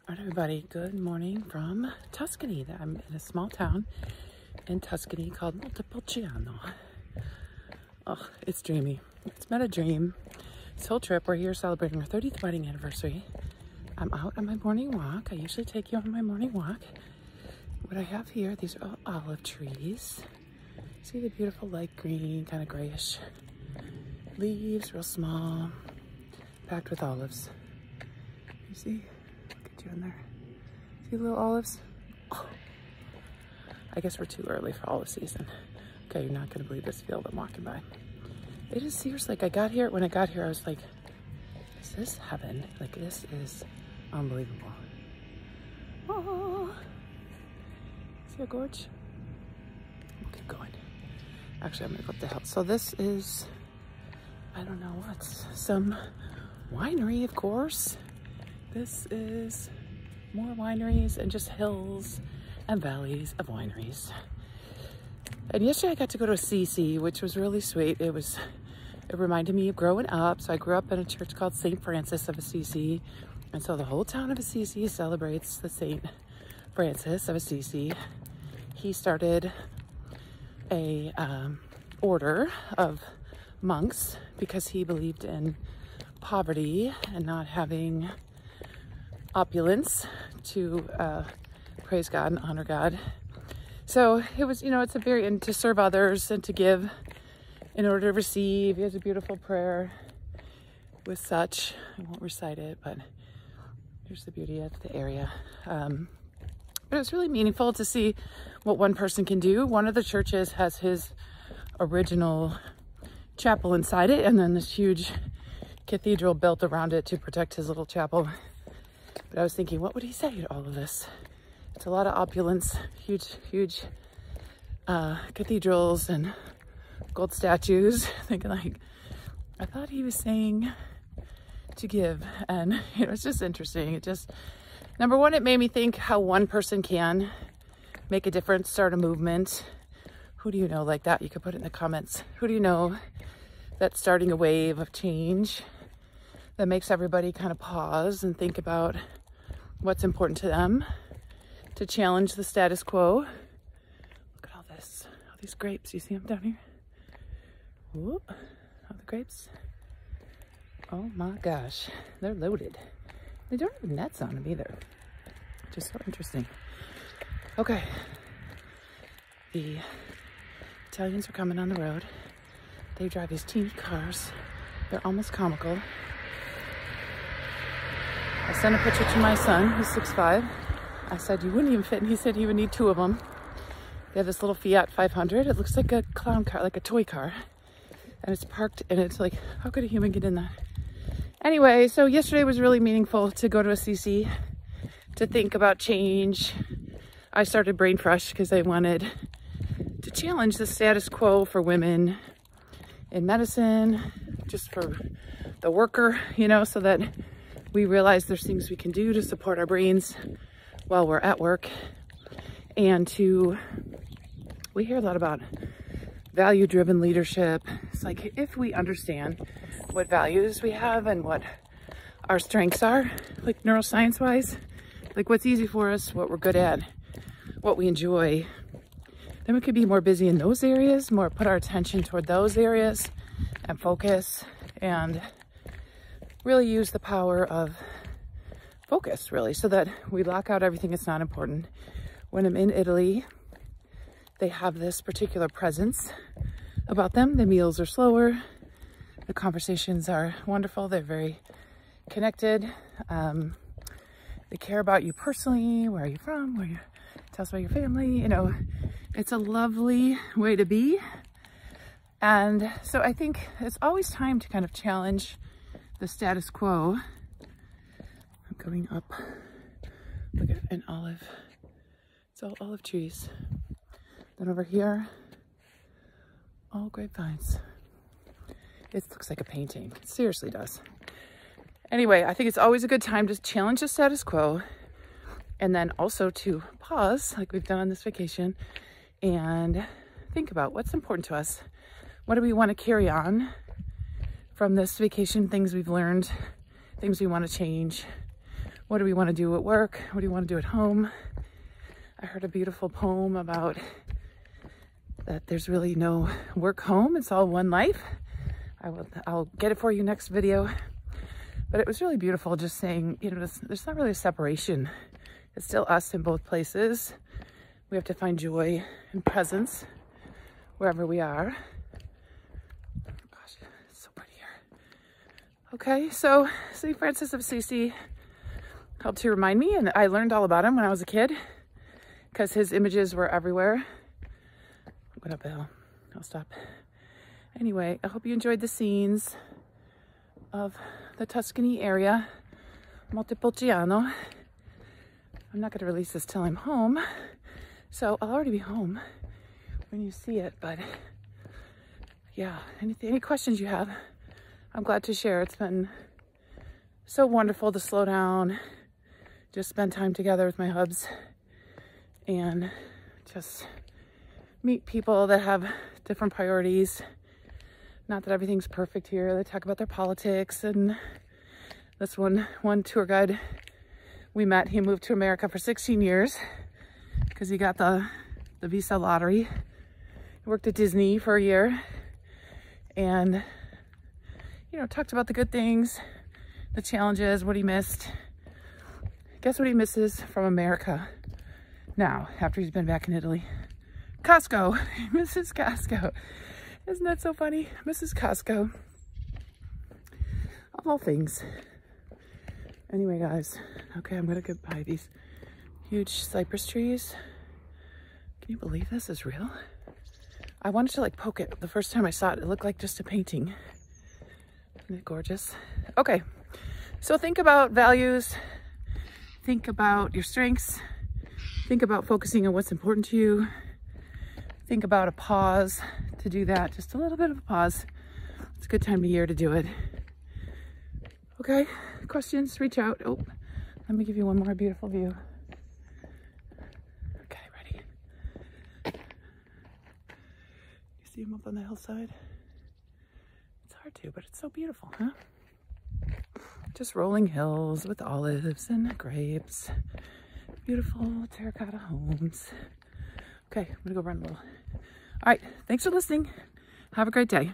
All right, everybody, good morning from Tuscany. I'm in a small town in Tuscany called Montepulciano. Oh, it's dreamy. It's been a dream. This whole trip, we're here celebrating our 30th wedding anniversary. I'm out on my morning walk. I usually take you on my morning walk. What I have here, these are all olive trees. See the beautiful light green, kind of grayish leaves, real small, packed with olives. You see? Look at you in there. See the little olives? Oh. I guess we're too early for olive season. Okay, you're not gonna believe this field I'm walking by. It is seriously, like when I got here, I was like, is this heaven? Like, this is unbelievable. Oh, see a gorge? We'll keep going. Actually, I'm gonna go up the hill. So this is, I don't know what, some winery, of course. This is more wineries and just hills and valleys of wineries. And yesterday I got to go to a CC, which was really sweet. It reminded me of growing up. So I grew up in a church called St. Francis of Assisi. And so the whole town of Assisi celebrates the St. Francis of Assisi. He started a order of monks because he believed in poverty and not having opulence to praise God and honor God. So it was, it's a very, and to serve others and to give in order to receive. He has a beautiful prayer with such. I won't recite it, but here's the beauty of the area. But it was really meaningful to see what one person can do. One of the churches has his original chapel inside it, and then this huge cathedral built around it to protect his little chapel. But I was thinking, what would he say to all of this? It's a lot of opulence, huge cathedrals and gold statues. Thinking like, I thought he was saying to give. And it's just interesting. It just, number one, it made me think how one person can make a difference, start a movement. Who do you know like that? You could put it in the comments. Who do you know that's starting a wave of change that makes everybody kind of pause and think about what's important to them, to challenge the status quo. Look at all this, all these grapes. You see them down here? Whoop, all the grapes. Oh my gosh, they're loaded. They don't have nets on them either. Just so interesting. Okay, the Italians are coming on the road. They drive these teeny cars. They're almost comical. I sent a picture to my son, who's 6'5". I said, you wouldn't even fit, and he said he would need 2 of them. They have this little Fiat 500. It looks like a clown car, like a toy car. And it's parked, and it's like, how could a human get in that? Anyway, so yesterday was really meaningful to go to a CC, to think about change. I started Brain Fresh because I wanted to challenge the status quo for women in medicine, just for the worker, so that we realize there's things we can do to support our brains while we're at work. And we hear a lot about value-driven leadership. It's like, if we understand what values we have and what our strengths are, like neuroscience-wise, like what's easy for us, what we're good at, what we enjoy, then we could be more busy in those areas, more put our attention toward those areas and focus and really use the power of focus, really, so that we lock out everything that's not important. When I'm in Italy, they have this particular presence about them. The meals are slower. The conversations are wonderful. They're very connected. They care about you personally. Where are you from? Tell us about your family. It's a lovely way to be. And so I think it's always time to kind of challenge the status quo. I'm going up. Look at an olive. It's all olive trees. Then over here, all grapevines. It looks like a painting. It seriously does. Anyway, I think it's always a good time to challenge the status quo, and then also to pause, like we've done on this vacation, and think about what's important to us. What do we want to carry on from this vacation? Things we've learned, things we want to change. what do we want to do at work? What do you want to do at home? I heard a beautiful poem about that there's really no work home. It's all one life. I'll get it for you next video. But it was really beautiful just saying, you know, there's not really a separation. It's still us in both places. We have to find joy and presence wherever we are. Gosh, it's so pretty here. Okay, so St. Francis of Assisi helped to remind me, and I learned all about him when I was a kid because his images were everywhere. What up, Bill? I'll stop. Anyway, I hope you enjoyed the scenes of the Tuscany area, Montepulciano. I'm not going to release this till I'm home, so I'll already be home when you see it. But yeah, any questions you have, I'm glad to share. It's been so wonderful to slow down, just spend time together with my hubs, and just meet people that have different priorities. Not that everything's perfect here. They talk about their politics, and this one tour guide we met, he moved to America for 16 years because he got the visa lottery. He worked at Disney for a year and, you know, talked about the good things, the challenges, what he missed. Guess what he misses from America now after he's been back in Italy? Costco. He misses Costco. Isn't that so funny? Mrs. Costco. Of all things. Anyway, guys. Okay, I'm gonna go buy these huge cypress trees. Can you believe this is real? I wanted to like poke it. The first time I saw it, it looked like just a painting. Isn't it gorgeous? Okay, so think about values. Think about your strengths. Think about focusing on what's important to you. Think about a pause to do that. Just a little bit of a pause. It's a good time of year to do it. Okay, questions, reach out. Oh, let me give you one more beautiful view. Okay, ready? You see them up on the hillside? It's hard to, but it's so beautiful, huh? Just rolling hills with olives and grapes. Beautiful terracotta homes. Okay, I'm gonna go run a little. All right, thanks for listening. Have a great day.